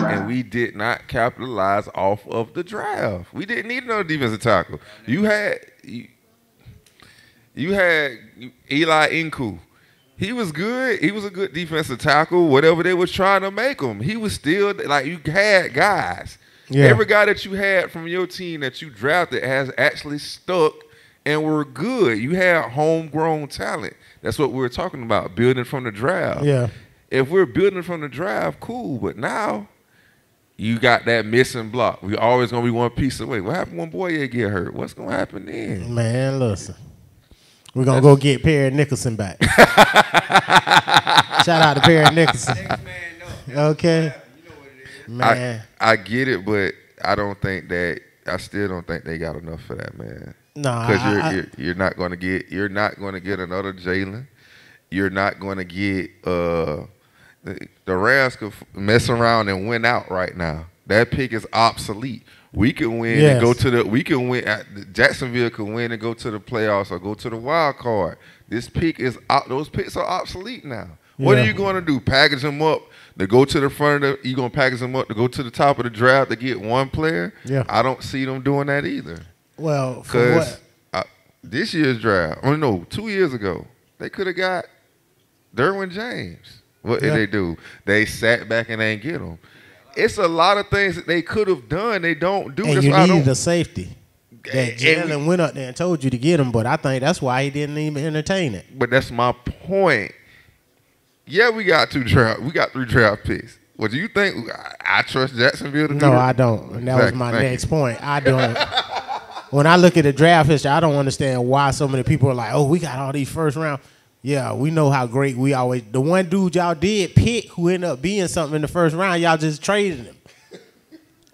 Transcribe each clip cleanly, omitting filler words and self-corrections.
And we did not capitalize off of the draft. We didn't need another defensive tackle. You had Eli Inku. He was good. He was a good defensive tackle. Whatever they was trying to make him, he was still like you had guys. Yeah. Every guy that you had from your team that you drafted has actually stuck and were good. You had homegrown talent. That's what we were talking about, building from the draft. Yeah. If we're building from the draft, cool. But now you got that missing block. We always gonna be one piece away. What happened when Boye get hurt? What's gonna happen then? Man, listen. We're gonna go get Perry Nicholson back. Shout out to Perry Nicholson. Okay. Man. I get it, but I still don't think they got enough for that, man. No, because you're not going to get another Jalen. You're not going to get the Rams could mess around and win out right now. That pick is obsolete. We can win and go to Jacksonville can win and go to the playoffs or go to the wild card. Those picks are obsolete now. What are you going to do? Package them up to go to the front of you going to package them up to go to the top of the draft to get one player? Yeah. I don't see them doing that either. Well, because this year's draft, 2 years ago, they could have got Derwin James. What did they do? They sat back and ain't get him. It's a lot of things that they could have done. They don't do. And you needed a safety. That Jalen went up there and told you to get him, but I think that's why he didn't even entertain it. But that's my point. Yeah, we got 3 draft picks. What do you think? I trust Jacksonville to do No, I don't. And that was my next point. I don't. When I look at the draft history, I don't understand why so many people are like, oh, we got all these first round. Yeah, we know how great we always. The one dude y'all did pick who ended up being something in the first round, y'all just traded him.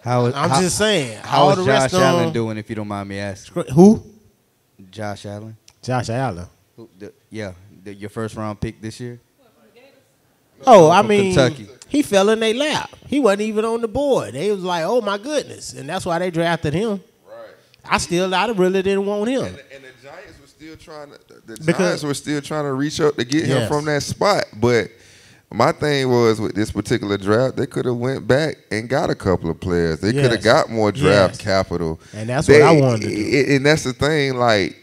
I'm just saying. How is Josh Allen doing, if you don't mind me asking? Who? Josh Allen. Josh Allen. Your first round pick this year? Oh, I mean, Kentucky. He fell in their lap. He wasn't even on the board. They was like, oh, my goodness. And that's why they drafted him. Right. I really didn't want him. And the Giants were still trying to reach up to get him from that spot. But my thing was with this particular draft, they could have went back and got a couple of players. They could have got more draft capital. And that's what I wanted to do. And that's the thing, like,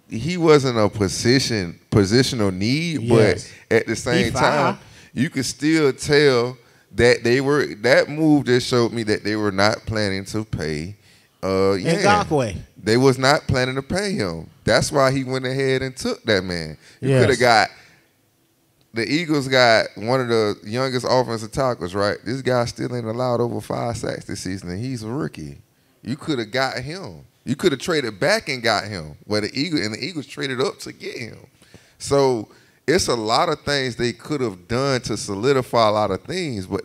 he wasn't a positional need, but at the same time, you could still tell that that move just showed me that they were not planning to pay Ngakwe. They was not planning to pay him. That's why he went ahead and took that man. You could have got the Eagles got one of the youngest offensive tackles, right? This guy still ain't allowed over 5 sacks this season, and he's a rookie. You could have got him. You could have traded back and got him. Where the Eagles traded up to get him. So it's a lot of things they could have done to solidify a lot of things, but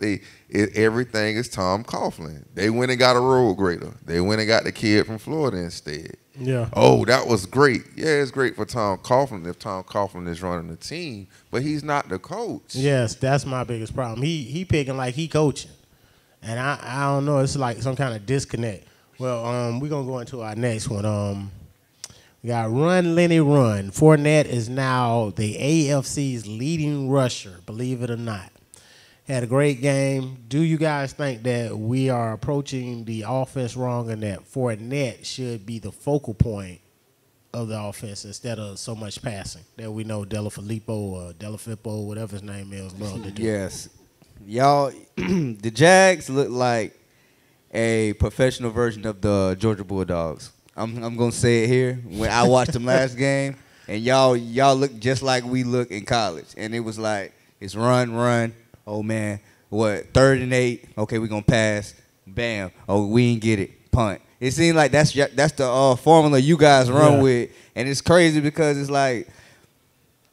everything is Tom Coughlin. They went and got a road grader. They went and got the kid from Florida instead. Yeah. Oh, that was great. Yeah, it's great for Tom Coughlin if Tom Coughlin is running the team, but he's not the coach. Yes, that's my biggest problem. He picking like he coaching, and I don't know. It's like some kind of disconnect. Well, we're gonna go into our next one. We got Run Lenny Run. Fournette is now the AFC's leading rusher, believe it or not. Had a great game. Do you guys think that we are approaching the offense wrong and that Fournette should be the focal point of the offense instead of so much passing that we know Delafilippo or Delafippo, whatever his name is, love to do? Yes. Y'all, the Jags look like a professional version of the Georgia Bulldogs. I'm gonna say it here. When I watched them last game, and y'all look just like we look in college, and it was like it's run. Oh man, what 3rd and 8? Okay, we gonna pass. Bam. Oh, we ain't get it. Punt. It seems like that's the formula you guys run with, and it's crazy because it's like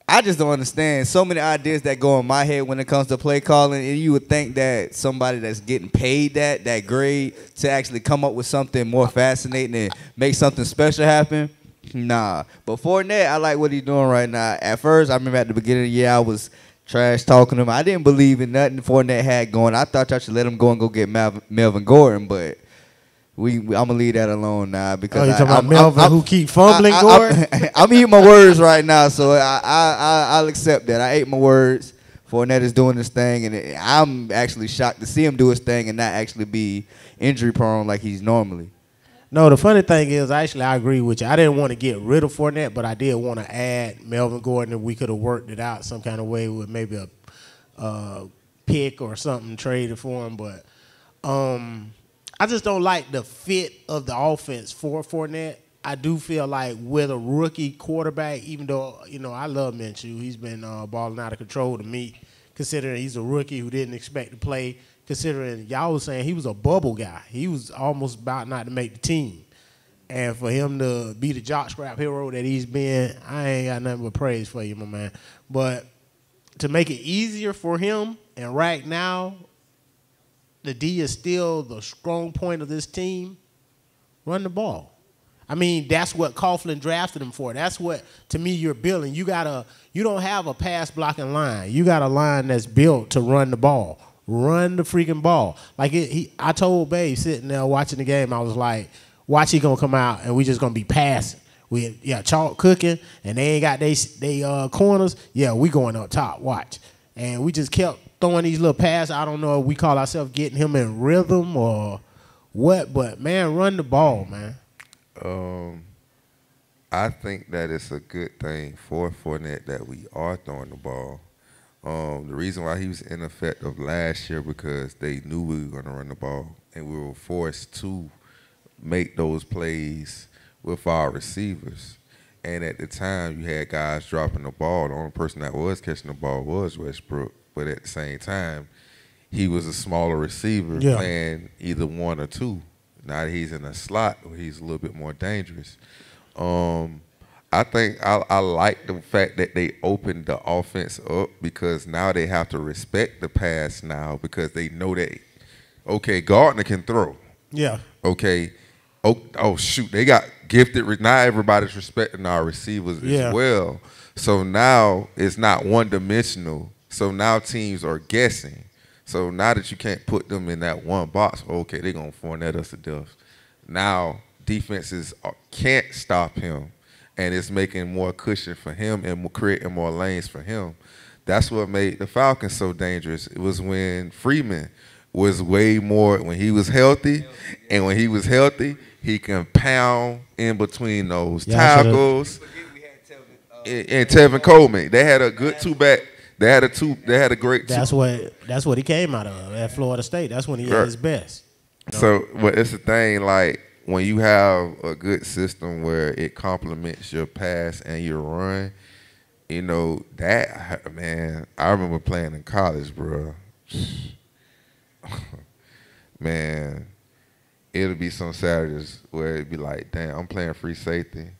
I just don't understand so many ideas that go in my head when it comes to play calling, and you would think that somebody that's getting paid that grade to actually come up with something more fascinating and make something special happen. Nah. But Fournette, I like what he's doing right now. At first, I remember at the beginning of the year, I was trash talking to him. I didn't believe in nothing Fournette had going. I thought y'all should let him go and go get Melvin Gordon, but I'm gonna leave that alone now because you talking about Melvin who keep fumbling, Gordon? I'm eating my words right now, so I'll accept that. I ate my words. Fournette is doing this thing, and I'm actually shocked to see him do his thing and not actually be injury prone like he's normally. No, the funny thing is, actually, I agree with you. I didn't want to get rid of Fournette, but I did want to add Melvin Gordon, and we could have worked it out some kind of way with maybe a pick or something traded for him. But I just don't like the fit of the offense for Fournette. I do feel like with a rookie quarterback, even though, I love Minshew, he's been balling out of control to me, considering he's a rookie who didn't expect to play, considering y'all was saying he was a bubble guy. He was almost about not to make the team. And for him to be the jock scrap hero that he's been, I ain't got nothing but praise for you, my man. But to make it easier for him, and right now, the D is still the strong point of this team, run the ball. I mean, that's what Coughlin drafted him for. That's what, to me, you're building. You don't have a pass blocking line. You got a line that's built to run the ball. Run the freaking ball. Like I told Babe sitting there watching the game, I was like, watch he gonna come out and we just gonna be passing. Chalk cooking and they ain't got they corners. Yeah, we going up top. Watch. And we just kept throwing these little passes. I don't know if we call ourselves getting him in rhythm or what, but man, run the ball, man. I think that it's a good thing for Fournette that we are throwing the ball. The reason why he was ineffective last year because they knew we were going to run the ball, and we were forced to make those plays with our receivers. And at the time, you had guys dropping the ball. The only person that was catching the ball was Westbrook. But at the same time, he was a smaller receiver playing either one or two. Now that he's in a slot, where he's a little bit more dangerous. I think I like the fact that they opened the offense up because now they have to respect the pass now because they know that, okay, Gardner can throw. Yeah. Okay. Oh shoot, they got gifted. Now everybody's respecting our receivers as well. So now it's not one-dimensional. So now teams are guessing. So now that you can't put them in that one box, okay, they're going to Fournette us to death. Now defenses can't stop him, and it's making more cushion for him and creating more lanes for him. That's what made the Falcons so dangerous. It was when Freeman was way more, when he was healthy, and when he was healthy, he can pound in between those tackles. And Tevin Coleman. They had a good two-back. They had a great. That's what he came out of at Florida State. That's when he had his best. So, but it's the thing, like when you have a good system where it complements your pass and your run, that man. I remember playing in college, bro. Man, it'll be some Saturdays where it'd be like, damn, I'm playing free safety.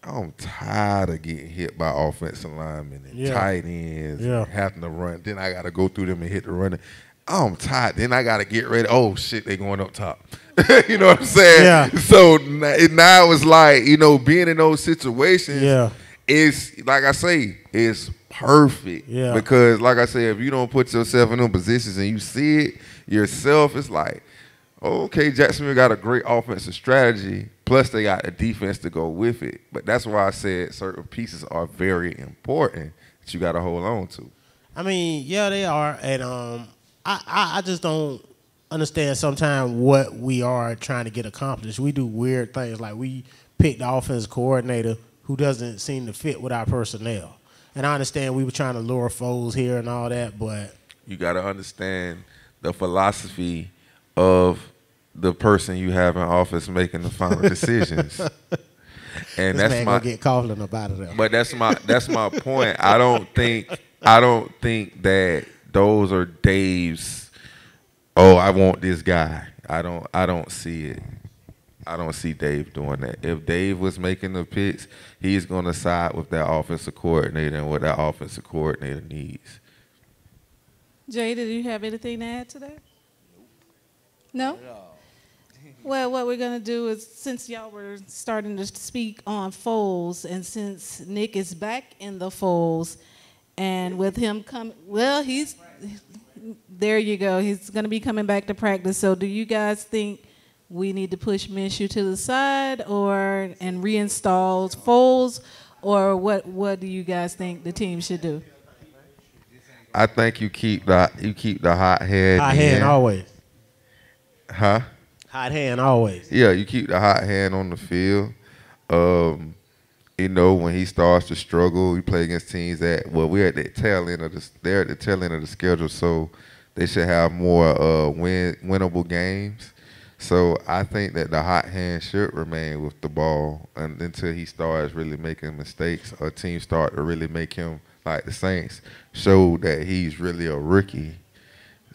I'm tired of getting hit by offensive linemen and tight ends and having to run. Then I got to go through them and hit the runner. I'm tired. Then I got to get ready. Oh, shit, they going up top. You know what I'm saying? Yeah. So now it's like, being in those situations is, like I say, is perfect. Yeah. Because, like I say, if you don't put yourself in those positions and you see it yourself, it's like, okay, Jacksonville got a great offensive strategy, plus they got a defense to go with it. But that's why I said certain pieces are very important that you got to hold on to. I mean, yeah, they are. And I just don't understand sometimes what we are trying to get accomplished. We do weird things. Like we pick the offensive coordinator who doesn't seem to fit with our personnel. And I understand we were trying to lure foes here and all that, but you got to understand the philosophy of the person you have in office making the final decisions. And this that's man gonna get Coughlin up out of there. But that's my point. I don't think that those are Dave's. Oh, I want this guy. I don't see it. I don't see Dave doing that. If Dave was making the picks, he's gonna side with that offensive coordinator and what that offensive coordinator needs. Jay, did you have anything to add to that? No? Well, what we're going to do is, since y'all were starting to speak on Foles, and since Nick is back in the Foles, and with him coming, well, there you go. He's going to be coming back to practice. So do you guys think we need to push Minshew to the side and reinstall Foles, or what do you guys think the team should do? I think you keep the hot hand. Hot hand always. Huh? Hot hand always. Yeah, you keep the hot hand on the field. You know, when he starts to struggle, we play against teams we're at the tail end of they're at the tail end of the schedule, so they should have more winnable games. So I think that the hot hand should remain with the ball until he starts really making mistakes, or teams start to really make him, like the Saints, show that he's really a rookie.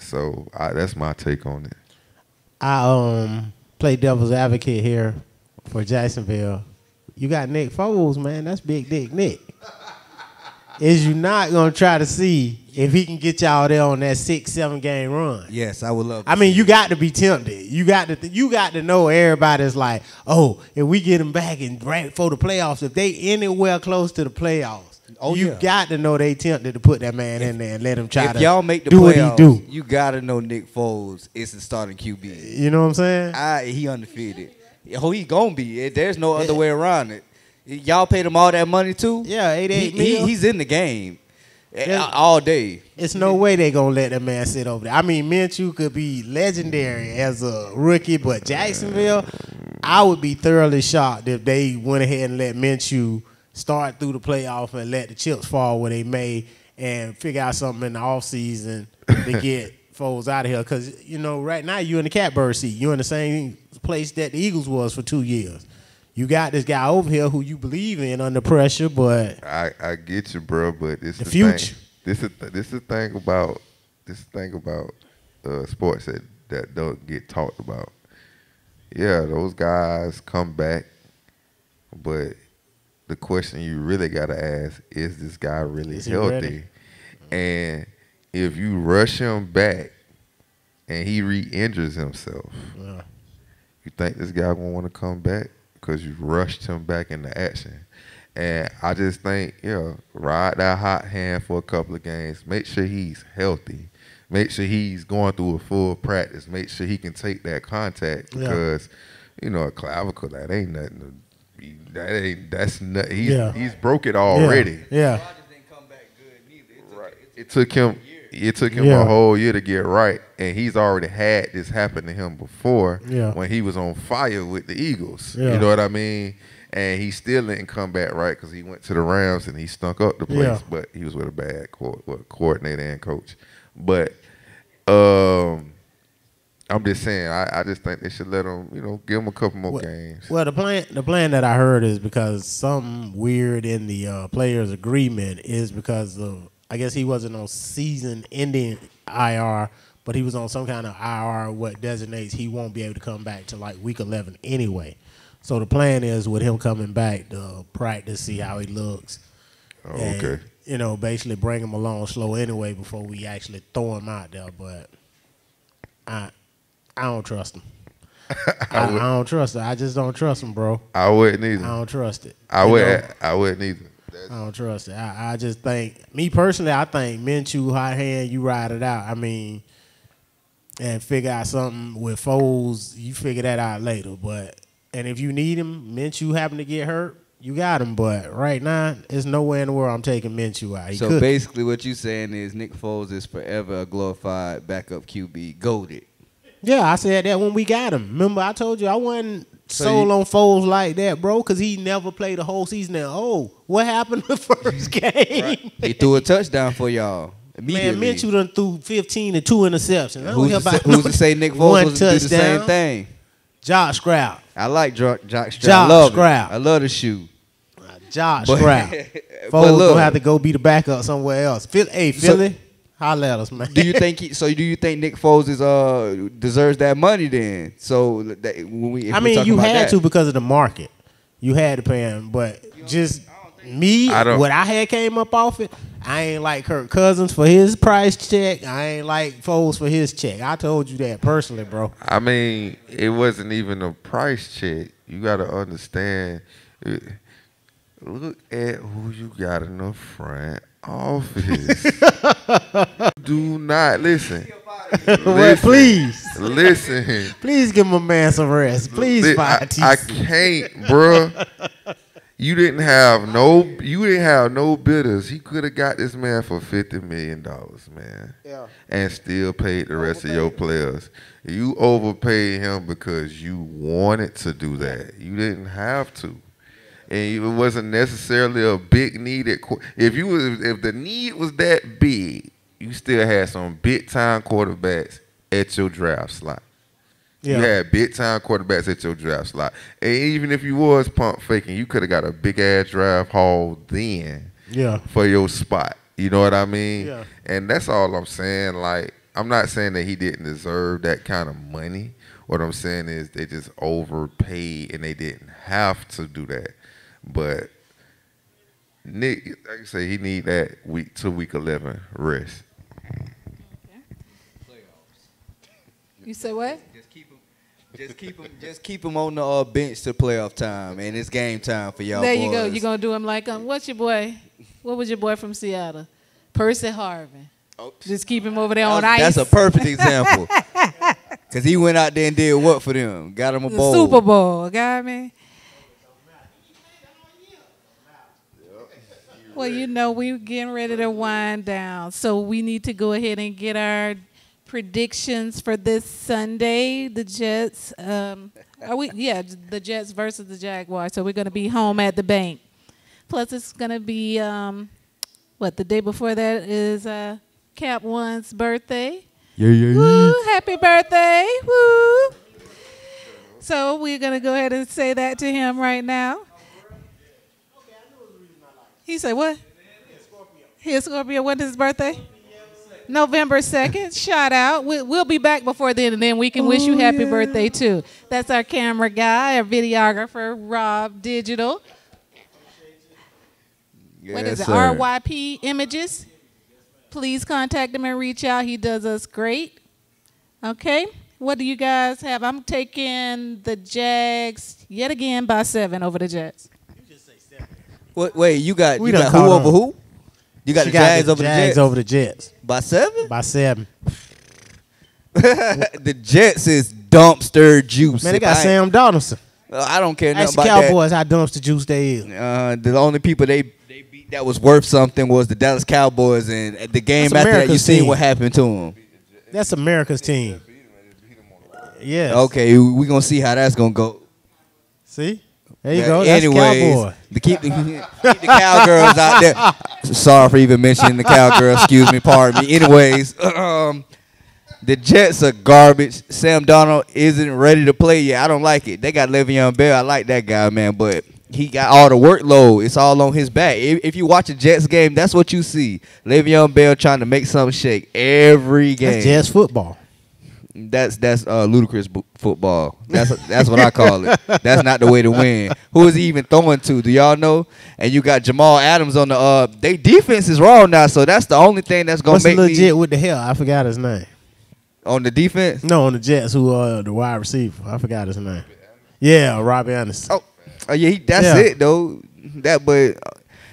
So that's my take on it. I play devil's advocate here for Jacksonville. You got Nick Foles, man. That's Big Dick Nick. Is you not going to try to see if he can get y'all there on that 6-7 game run? Yes, I would love to. I mean, you got to be tempted. You got to know everybody's like, oh, if we get them back and right for the playoffs, if they anywhere close to the playoffs, you got to know they tempted to put that man in there and let him try to y'all make the do playoffs, what he do. You got to know Nick Foles is the starting QB. You know what I'm saying? He undefeated. Oh, he gonna be. There's no other way around it. Y'all paid him all that money too. Yeah, 88 million. He's in the game all day. It's no way they gonna let that man sit over there. I mean, Minshew could be legendary as a rookie, but Jacksonville, I would be thoroughly shocked if they went ahead and let Minshew start through the playoff and let the chips fall where they may and figure out something in the offseason to get Foles out of here. Because, you know, right now you're in the catbird seat. You're in the same place that the Eagles was for 2 years. You got this guy over here who you believe in under pressure, but I get you, bro. But it's the future. This is thing about sports that don't get talked about. Yeah, those guys come back, but the question you really gotta ask is this guy really healthy? Ready? And if you rush him back and he re-injures himself, you think this guy gonna want to come back? Because you rushed him back into action. And I just think, ride that hot hand for a couple of games. Make sure he's healthy. Make sure he's going through a full practice. Make sure he can take that contact because, a clavicle, that ain't nothing. That's not. He's broke it already. Yeah. Didn't come back good neither. Right. It took him a whole year to get right, and he's already had this happen to him before when he was on fire with the Eagles. Yeah. You know what I mean? And he still didn't come back right because he went to the Rams and he stunk up the place. Yeah. But he was with a bad coordinator and coach. But I'm just saying, I just think they should let him, give him a couple more games. Well, the plan that I heard is because something weird in the players' agreement is because of, I guess he wasn't on season-ending IR, but he was on some kind of IR what designates he won't be able to come back to like week 11 anyway. So the plan is with him coming back to practice, see how he looks. Oh, and, okay. Basically bring him along slow anyway before we actually throw him out there. But I don't trust him. I don't trust it. I just don't trust him, bro. I wouldn't either. I don't trust it. I wouldn't either. I don't trust it. I just think, me personally, I think Minshew, hot hand, you ride it out. I mean, and figure out something with Foles, you figure that out later. And if you need him, Minshew happen to get hurt, you got him. But right now, there's nowhere in the world I'm taking Minshew out. So basically what you're saying is Nick Foles is forever a glorified backup QB, goated. Yeah, I said that when we got him. Remember, I told you I wasn't sold on Foles like that, bro, because he never played the whole season. Now, what happened the first game? Right. He threw a touchdown for y'all immediately. Man, Minshew done threw 15 and 2 interceptions. Who's to say Nick Foles was do the same thing? Josh Stroud. I like Josh Stroud. I love the shoe. Josh Stroud. Foles gonna have to go be the backup somewhere else. Philly. Holla at us, man. Do you think Nick Foles is deserves that money then? So that you had to because of the market. You had to pay him, but just me, what I had came up off it, I ain't like Kirk Cousins for his price check. I ain't like Foles for his check. I told you that personally, bro. I mean, it wasn't even a price check. You got to understand. Look at who you got in the front office. Do not listen. Well, please. Listen. Please give my man some rest. Please, fire TC. I can't, bruh. You didn't have no bidders. He could have got this man for $50 million, man. Yeah. And still paid the rest of your players. You overpaid him because you wanted to do that. You didn't have to. And it wasn't necessarily a big need. If the need was that big, you still had some big time quarterbacks at your draft slot. Yeah. You had big time quarterbacks at your draft slot. And even if you was pump faking, you could have got a big ass draft haul then for your spot. You know what I mean? Yeah. And that's all I'm saying. Like, I'm not saying that he didn't deserve that kind of money. What I'm saying is they just overpaid and they didn't have to do that. But Nick, like I say, he need that week 11 rest. You say what? Just keep him on the bench to playoff time, and it's game time for y'all. There you go. You're gonna do him like what's your boy? What was your boy from Seattle? Percy Harvin. Oh. Just keep him over there on ice. That's a perfect example. Cause he went out there and did what for them? Got him a bowl. Super Bowl. Got me. Well, you know, we're getting ready to wind down, so we need to go ahead and get our predictions for this Sunday. The Jets, the Jets versus the Jaguars. So we're going to be home at the bank. Plus, it's going to be the day before that is Cap One's birthday. Yeah. Woo! Happy birthday! Woo! So we're going to go ahead and say that to him right now. He said what? He's Scorpio. When's his birthday? November 2nd. Shout out. We'll be back before then, and then we can wish you happy birthday, too. That's our camera guy, our videographer, Rob Digital. Yes, what is it? Sir. RYP Images. Please contact him and reach out. He does us great. Okay. What do you guys have? I'm taking the Jags yet again by 7 over the Jets. Wait, you got who over who? You got the Jags over the Jets? Over the Jets. By 7? By 7. The Jets is dumpster juice. Man, they got Sam Donaldson. I don't care nothing Ask about the Cowboys how dumpster juice they is. The only people they beat that was worth something was the Dallas Cowboys, and the game That's after that, you seen team. what happened to them. That's America's team. Yeah. Okay, we're going to see how that's going to go. See? There you go. That's Anyways, Cowboy. keep the Cowgirls out there. Sorry for even mentioning the Cowgirls. Excuse me. Pardon me. Anyways, the Jets are garbage. Sam Darnold isn't ready to play yet. I don't like it. They got Le'Veon Bell. I like that guy, man, but he got all the workload. It's all on his back. If you watch a Jets game, that's what you see. Le'Veon Bell trying to make something shake every game. That's Jets football. That's ludicrous football. That's what I call it. That's not the way to win. Who is he even throwing to? Do y'all know? And you got Jamal Adams on the they defense is wrong now, so that's the only thing that's gonna make legit with the hell? I forgot his name. On the defense? No, on the Jets, who the wide receiver. I forgot his name. Yeah, Robbie Anderson. Oh yeah, that's it though.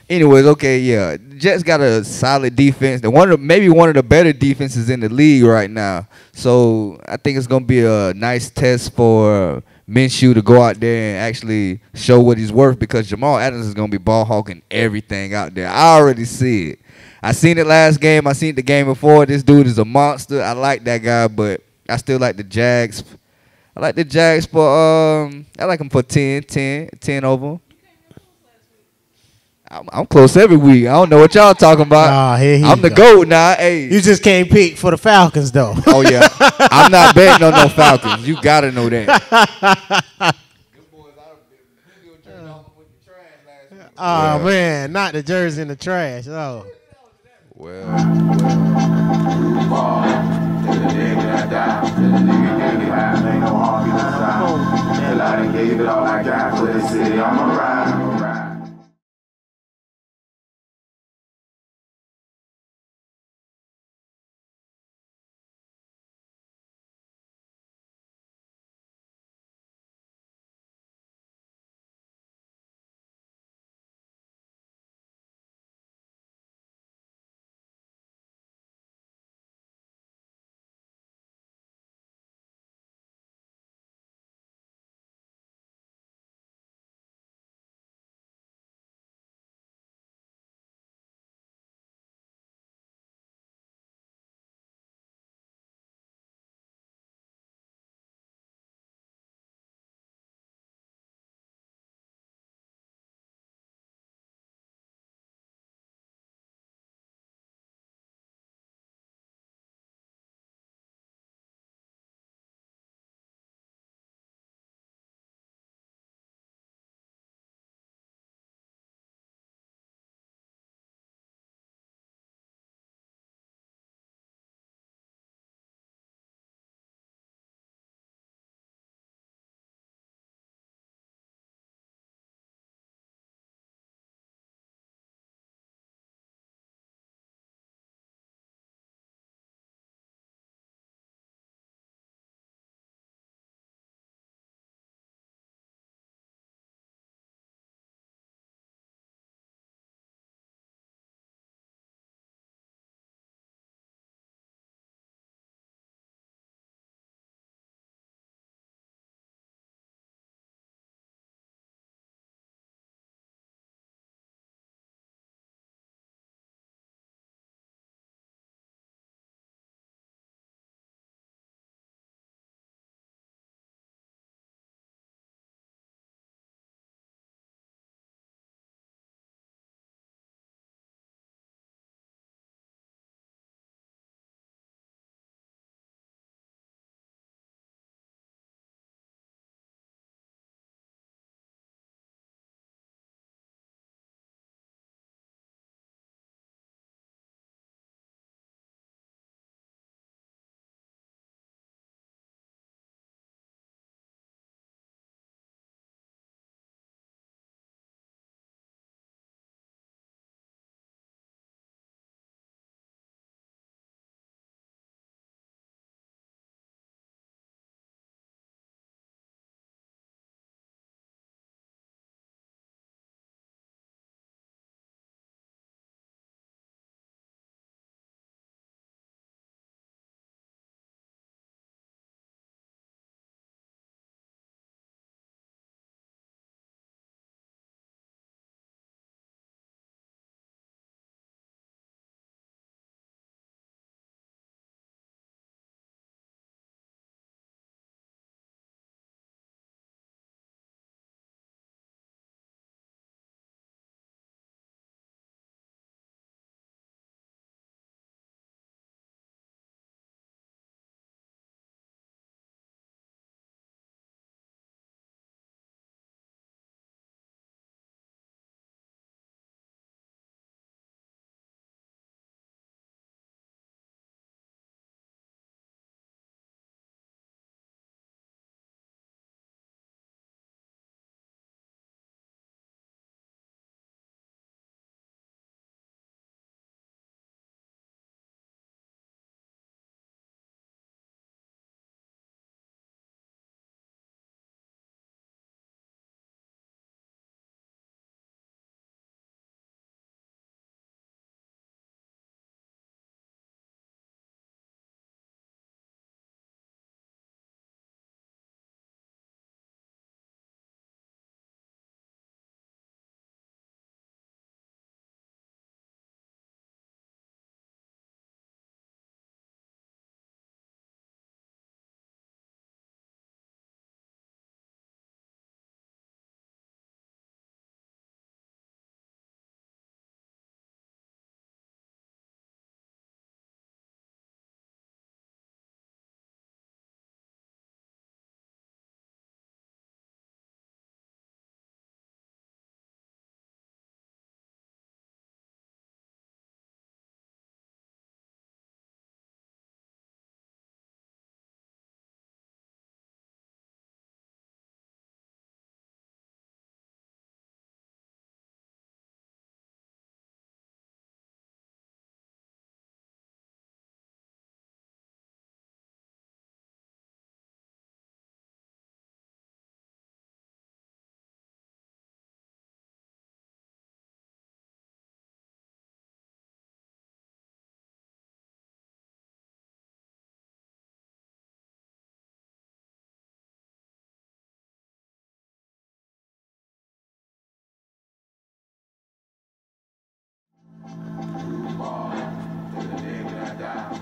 Anyways, okay, yeah. The Jets got a solid defense. Maybe one of the better defenses in the league right now. So I think it's gonna be a nice test for Minshew to go out there and actually show what he's worth, because Jamal Adams is gonna be ball hawking everything out there. I already see it. I seen it last game. I seen it the game before. This dude is a monster. I like that guy, but I still like the Jags. I like the Jags for I like them for 10 over. I'm close every week. I don't know what y'all talking about. I'm the GOAT now. Hey, you just can't pick for the Falcons though. Oh yeah, I'm not betting on no Falcons. You gotta know that. Oh man, not the jersey in the trash. Oh. Well.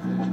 much.